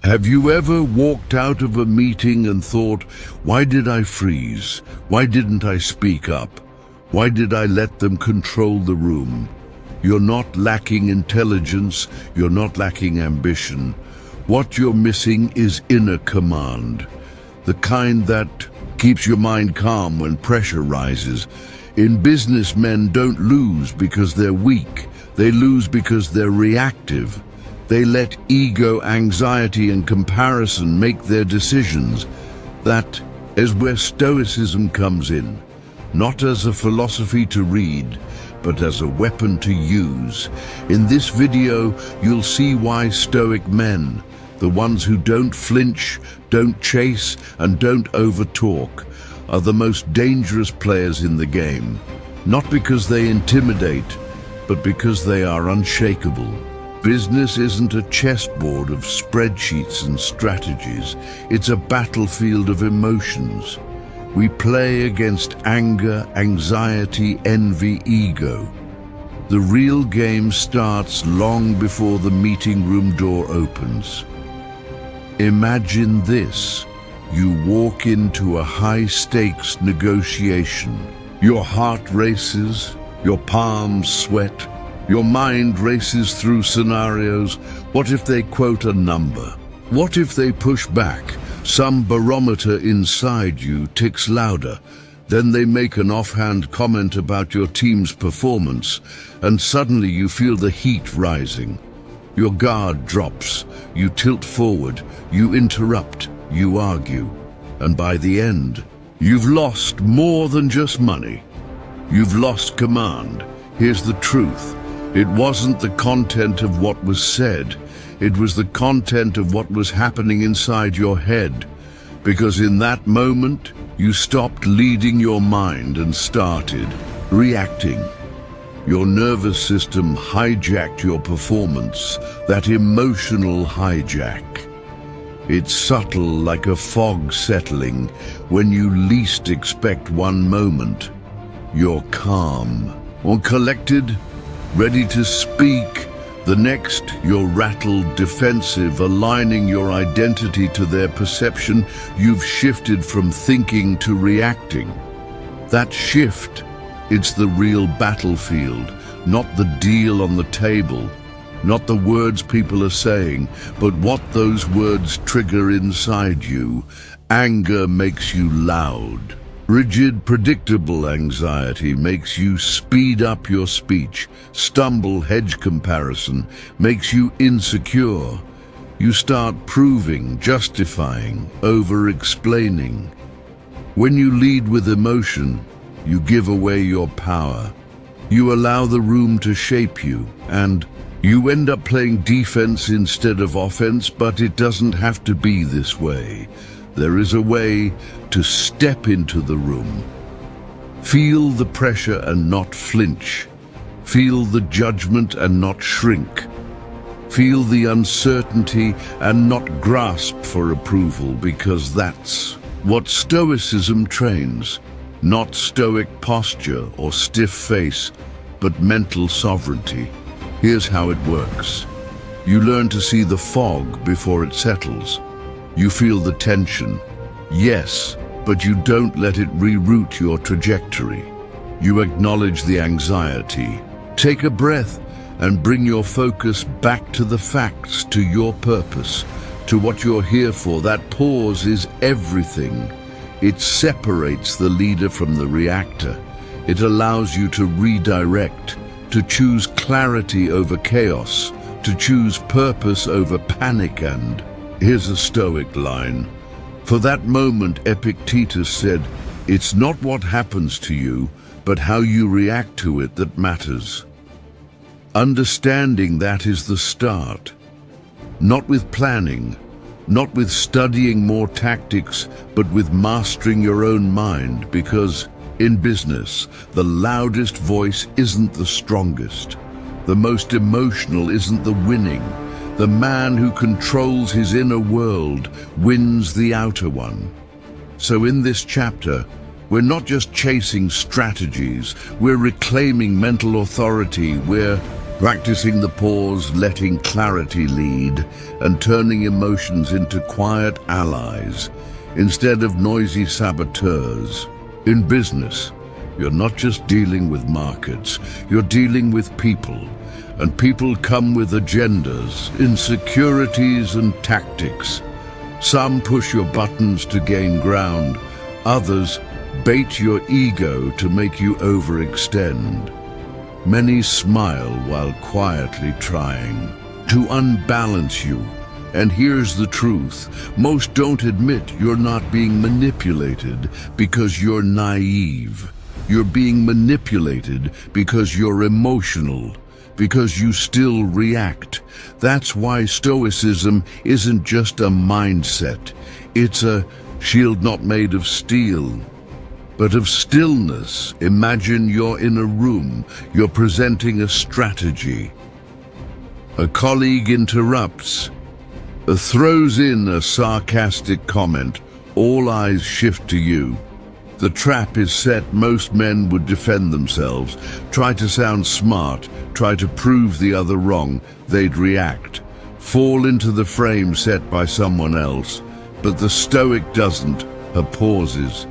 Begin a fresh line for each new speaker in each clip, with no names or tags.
Have you ever walked out of a meeting and thought, why did I freeze? Why didn't I speak up? Why did I let them control the room? You're not lacking intelligence, you're not lacking ambition. What you're missing is inner command, the kind that keeps your mind calm when pressure rises. In business, men don't lose because they're weak, they lose because they're reactive. They let ego, anxiety, and comparison make their decisions. That is where Stoicism comes in, not as a philosophy to read, but as a weapon to use. In this video, you'll see why Stoic men, the ones who don't flinch, don't chase, and don't overtalk, are the most dangerous players in the game. Not because they intimidate, but because they are unshakable. Business isn't a chessboard of spreadsheets and strategies. It's a battlefield of emotions. We play against anger, anxiety, envy, ego. The real game starts long before the meeting room door opens. Imagine this. You walk into a high-stakes negotiation. Your heart races, your palms sweat, your mind races through scenarios. What if they quote a number? What if they push back? Some barometer inside you ticks louder. Then they make an offhand comment about your team's performance, and suddenly you feel the heat rising. Your guard drops, you tilt forward, you interrupt, you argue, and by the end, you've lost more than just money. You've lost command. Here's the truth. It wasn't the content of what was said, it was the content of what was happening inside your head. Because in that moment, you stopped leading your mind and started reacting. Your nervous system hijacked your performance, that emotional hijack. It's subtle, like a fog settling. When you least expect one moment, you're calm or collected, ready to speak. The next, you're rattled, defensive, aligning your identity to their perception. You've shifted from thinking to reacting. That shift, it's the real battlefield, not the deal on the table, not the words people are saying, but what those words trigger inside you. Anger makes you loud. Rigid, predictable anxiety makes you speed up your speech. Stumble, hedge comparison makes you insecure. You start proving, justifying, over-explaining. When you lead with emotion, you give away your power. You allow the room to shape you, and you end up playing defense instead of offense, but it doesn't have to be this way. There is a way to step into the room. Feel the pressure and not flinch. Feel the judgment and not shrink. Feel the uncertainty and not grasp for approval, because that's what Stoicism trains. Not stoic posture or stiff face, but mental sovereignty. Here's how it works. You learn to see the fog before it settles. You feel the tension, yes, but you don't let it reroute your trajectory. You acknowledge the anxiety. Take a breath and bring your focus back to the facts, to your purpose, to what you're here for. That pause is everything. It separates the leader from the reactor. It allows you to redirect, to choose clarity over chaos, to choose purpose over panic. And here's a Stoic line. For that moment, Epictetus said, "It's not what happens to you, but how you react to it that matters." Understanding that is the start. Not with planning, not with studying more tactics, but with mastering your own mind, because in business, the loudest voice isn't the strongest. The most emotional isn't the winning. The man who controls his inner world wins the outer one. So in this chapter, we're not just chasing strategies, we're reclaiming mental authority, we're practicing the pause, letting clarity lead, and turning emotions into quiet allies instead of noisy saboteurs. In business, you're not just dealing with markets, you're dealing with people, and people come with agendas, insecurities, and tactics. Some push your buttons to gain ground, others bait your ego to make you overextend. Many smile while quietly trying to unbalance you. And here's the truth, most don't admit you're not being manipulated because you're naive. You're being manipulated because you're emotional, because you still react. That's why Stoicism isn't just a mindset. It's a shield not made of steel, but of stillness. Imagine you're in a room, you're presenting a strategy. A colleague interrupts, throws in a sarcastic comment. All eyes shift to you. The trap is set. Most men would defend themselves, try to sound smart, try to prove the other wrong. They'd react, fall into the frame set by someone else. But the Stoic doesn't. He pauses.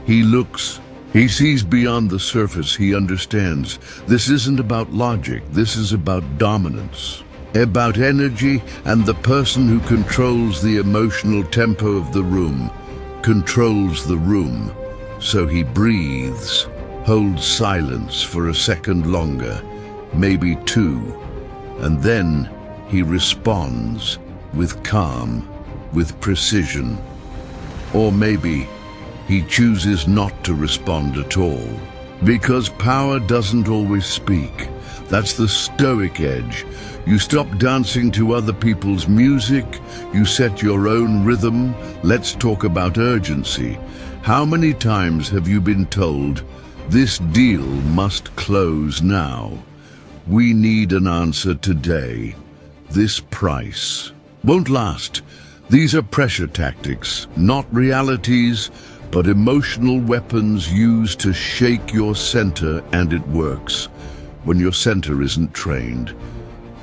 He looks. He sees beyond the surface. He understands. This isn't about logic. This is about dominance, about energy, and the person who controls the emotional tempo of the room controls the room. So he breathes, holds silence for a second longer, maybe two, and then he responds with calm, with precision. Or maybe he chooses not to respond at all, because power doesn't always speak. That's the Stoic edge. You stop dancing to other people's music, you set your own rhythm. Let's talk about urgency. How many times have you been told, this deal must close now? We need an answer today. This price won't last. These are pressure tactics, not realities, but emotional weapons used to shake your center, and it works when your center isn't trained.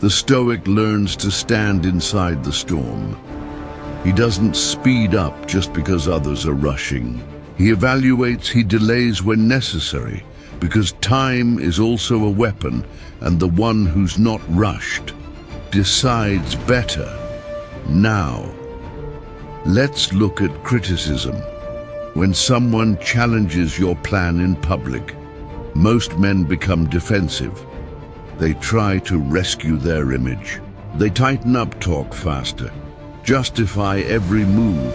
The Stoic learns to stand inside the storm. He doesn't speed up just because others are rushing. He evaluates, he delays when necessary, because time is also a weapon, and the one who's not rushed decides better. Now, let's look at criticism. When someone challenges your plan in public, most men become defensive. They try to rescue their image. They tighten up, talk faster, justify every move.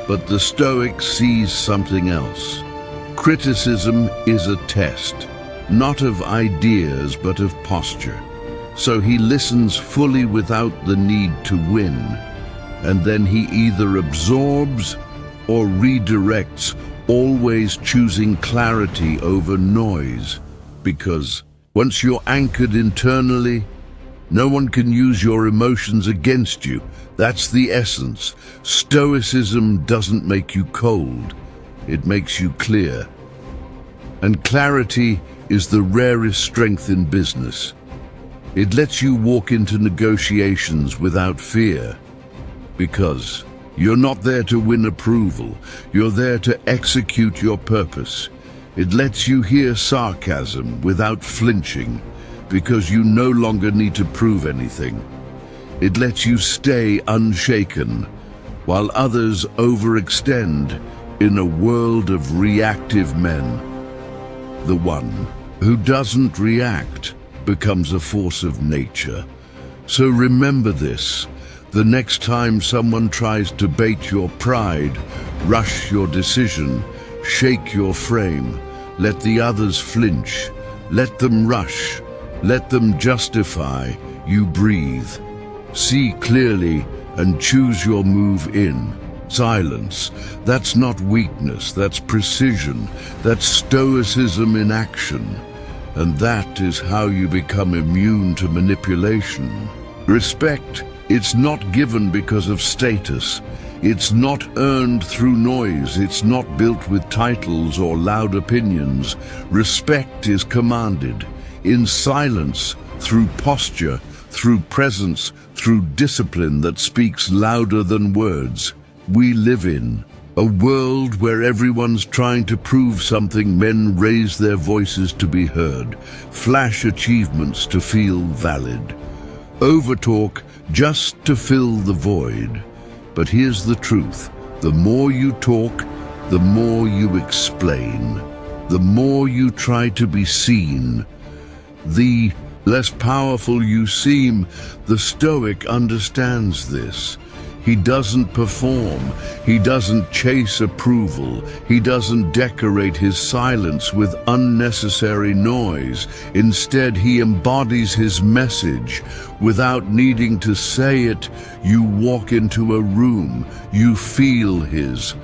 But the Stoic sees something else. Criticism is a test, not of ideas, but of posture. So he listens fully without the need to win, and then he either absorbs or redirects, always choosing clarity over noise. Because once you're anchored internally, no one can use your emotions against you. That's the essence. Stoicism doesn't make you cold. It makes you clear. And clarity is the rarest strength in business. It lets you walk into negotiations without fear. Because you're not there to win approval. You're there to execute your purpose. It lets you hear sarcasm without flinching, because you no longer need to prove anything. It lets you stay unshaken, while others overextend in a world of reactive men. The one who doesn't react becomes a force of nature. So remember this. The next time someone tries to bait your pride, rush your decision, shake your frame, let the others flinch, let them rush, let them justify, you breathe. See clearly and choose your move in. Silence. That's not weakness, that's precision. That's Stoicism in action. And that is how you become immune to manipulation. Respect, it's not given because of status. It's not earned through noise. It's not built with titles or loud opinions. Respect is commanded in silence, through posture, through presence, through discipline that speaks louder than words. We live in a world where everyone's trying to prove something. Men raise their voices to be heard, flash achievements to feel valid, overtalk just to fill the void. But here's the truth. The more you talk, the more you explain, the more you try to be seen, the less powerful you seem. The Stoic understands this. He doesn't perform. He doesn't chase approval. He doesn't decorate his silence with unnecessary noise. Instead, he embodies his message. Without needing to say it, you walk into a room. You feel his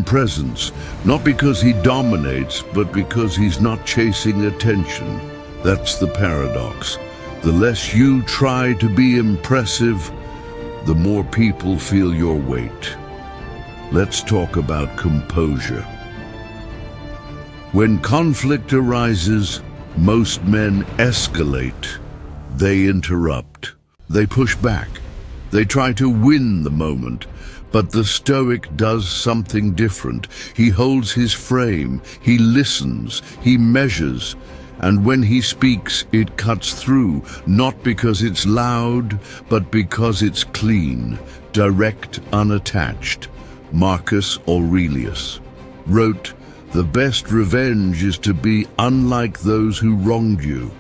presence, not because he dominates, but because he's not chasing attention. That's the paradox. The less you try to be impressive, the more people feel your weight. Let's talk about composure. When conflict arises, most men escalate. They interrupt. They push back. They try to win the moment. But the Stoic does something different. He holds his frame. He listens. He measures. And when he speaks, it cuts through, not because it's loud, but because it's clean, direct, unattached. Marcus Aurelius wrote, "The best revenge is to be unlike those who wronged you."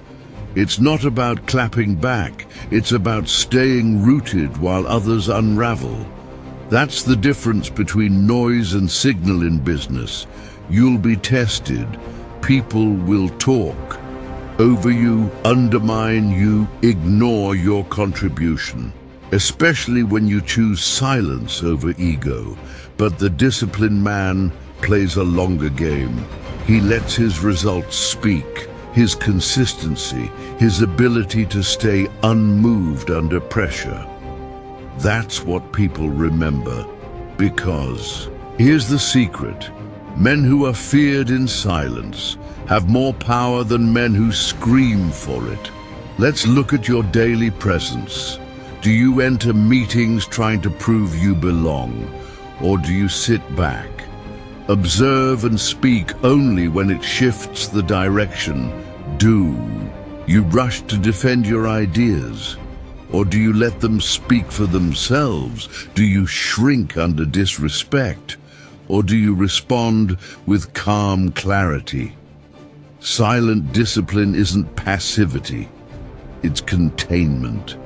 It's not about clapping back, it's about staying rooted while others unravel. That's the difference between noise and signal in business. You'll be tested. People will talk over you, undermine you, ignore your contribution, especially when you choose silence over ego. But the disciplined man plays a longer game. He lets his results speak, his consistency, his ability to stay unmoved under pressure. That's what people remember, because here's the secret. Men who are feared in silence have more power than men who scream for it. Let's look at your daily presence. Do you enter meetings trying to prove you belong, or do you sit back, observe and speak only when it shifts the direction? Do you rush to defend your ideas, or do you let them speak for themselves? Do you shrink under disrespect, or do you respond with calm clarity? Silent discipline isn't passivity, it's containment.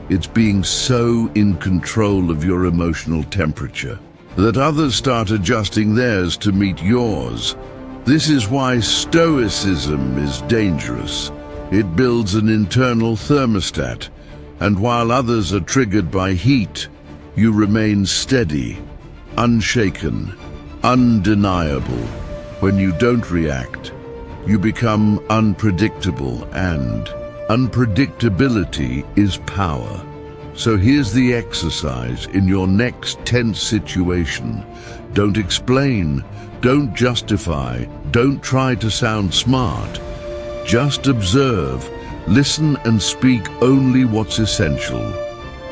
It's being so in control of your emotional temperature that others start adjusting theirs to meet yours. This is why Stoicism is dangerous. It builds an internal thermostat, and while others are triggered by heat, you remain steady, unshaken, undeniable. When you don't react, you become unpredictable, and unpredictability is power. So here's the exercise in your next tense situation. Don't explain, don't justify, don't try to sound smart. Just observe, listen and speak only what's essential.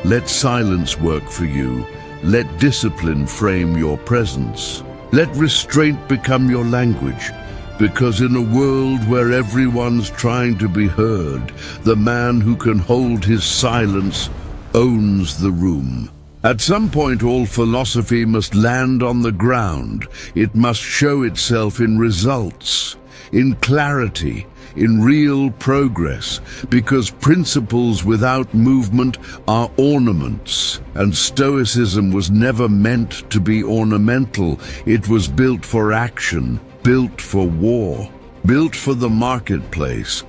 Let silence work for you. Let discipline frame your presence. Let restraint become your language. Because in a world where everyone's trying to be heard, the man who can hold his silence owns the room. At some point, all philosophy must land on the ground. It must show itself in results, in clarity, in real progress, because principles without movement are ornaments, and Stoicism was never meant to be ornamental. It was built for action, built for war, built for the marketplace.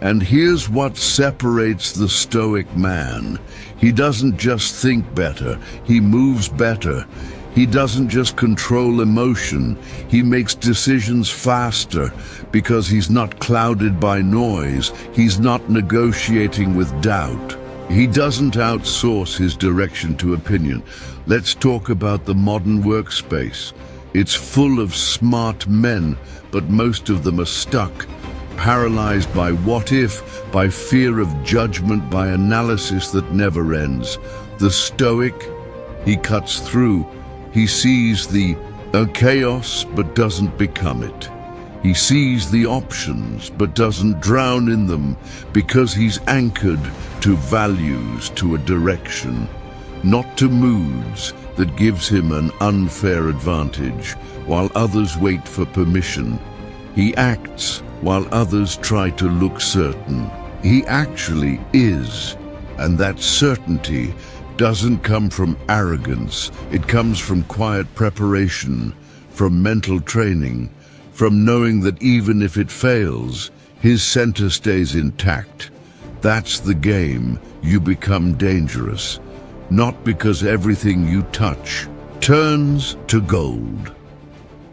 And here's what separates the Stoic man. He doesn't just think better, he moves better. He doesn't just control emotion, he makes decisions faster because he's not clouded by noise, he's not negotiating with doubt. He doesn't outsource his direction to opinion. Let's talk about the modern workspace. It's full of smart men, but most of them are stuck. paralyzed by what if, by fear of judgment, by analysis that never ends. The Stoic, he cuts through. He sees the chaos but doesn't become it. He sees the options but doesn't drown in them, because he's anchored to values, to a direction, not to moods that gives him an unfair advantage while others wait for permission. He acts while others try to look certain. He actually is, and that certainty doesn't come from arrogance. It comes from quiet preparation, from mental training, from knowing that even if it fails, his center stays intact. That's the game. You become dangerous, not because everything you touch turns to gold,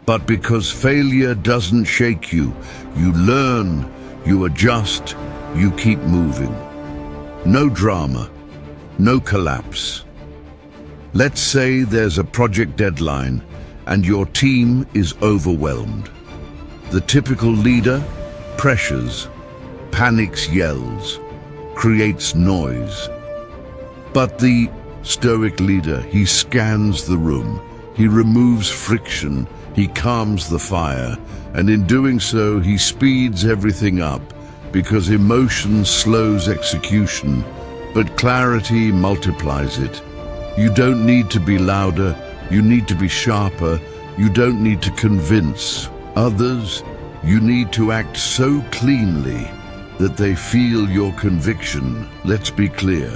but because failure doesn't shake you. You learn, you adjust, you keep moving. No drama, no collapse. Let's say there's a project deadline and your team is overwhelmed. The typical leader pressures, panics, yells, creates noise. But the Stoic leader, he scans the room, he removes friction, he calms the fire, and in doing so he speeds everything up, because emotion slows execution, but clarity multiplies it. You don't need to be louder, you need to be sharper. You don't need to convince others, you need to act so cleanly that they feel your conviction. Let's be clear.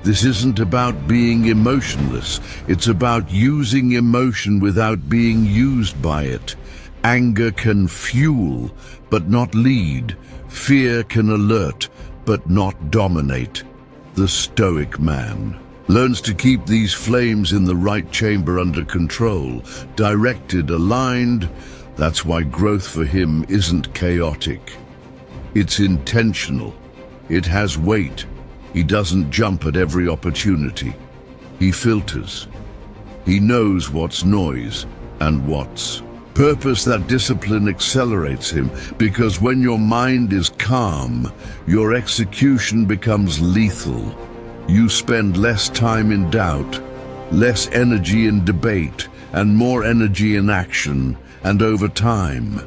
This isn't about being emotionless. It's about using emotion without being used by it. Anger can fuel, but not lead. Fear can alert, but not dominate. The Stoic man learns to keep these flames in the right chamber under control, directed, aligned. That's why growth for him isn't chaotic. It's intentional. It has weight. He doesn't jump at every opportunity. He filters. He knows what's noise and what's purpose. That discipline accelerates him, because when your mind is calm, your execution becomes lethal. You spend less time in doubt, less energy in debate, and more energy in action. And over time,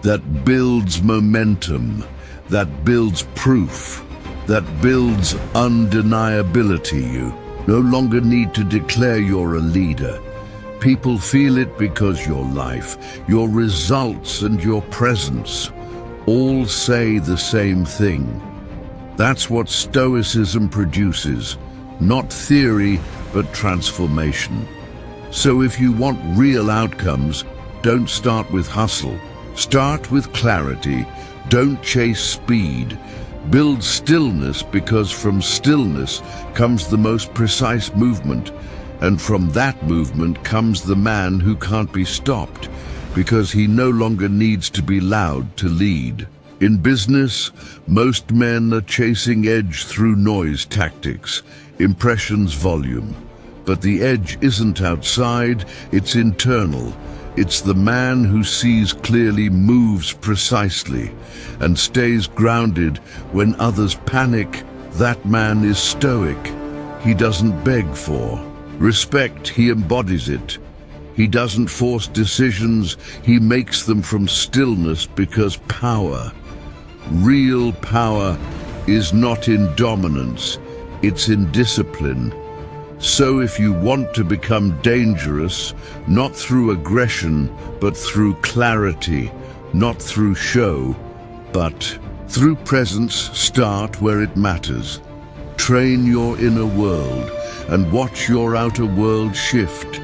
that builds momentum, that builds proof, that builds undeniability. You no longer need to declare you're a leader. People feel it because your life, your results, and your presence all say the same thing. That's what Stoicism produces, not theory, but transformation. So if you want real outcomes, don't start with hustle. Start with clarity. Don't chase speed. Build stillness, because from stillness comes the most precise movement. And from that movement comes the man who can't be stopped, because he no longer needs to be loud to lead. In business, most men are chasing edge through noise tactics, impressions, volume. But the edge isn't outside, it's internal. It's the man who sees clearly, moves precisely, and stays grounded when others panic. That man is Stoic. He doesn't beg for respect, he embodies it. He doesn't force decisions, he makes them from stillness, because power, real power, is not in dominance, it's in discipline. So if you want to become dangerous, not through aggression, but through clarity, not through show, but through presence, start where it matters. Train your inner world and watch your outer world shift.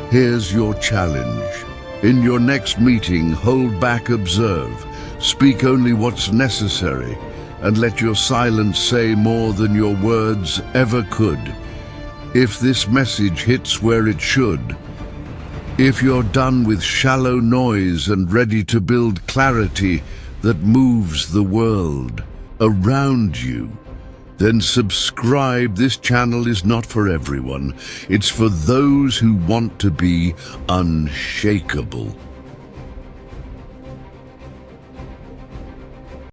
Here's your challenge. In your next meeting, hold back, observe. Speak only what's necessary, and let your silence say more than your words ever could. If this message hits where it should, if you're done with shallow noise and ready to build clarity that moves the world around you, then subscribe. This channel is not for everyone. It's for those who want to be unshakable.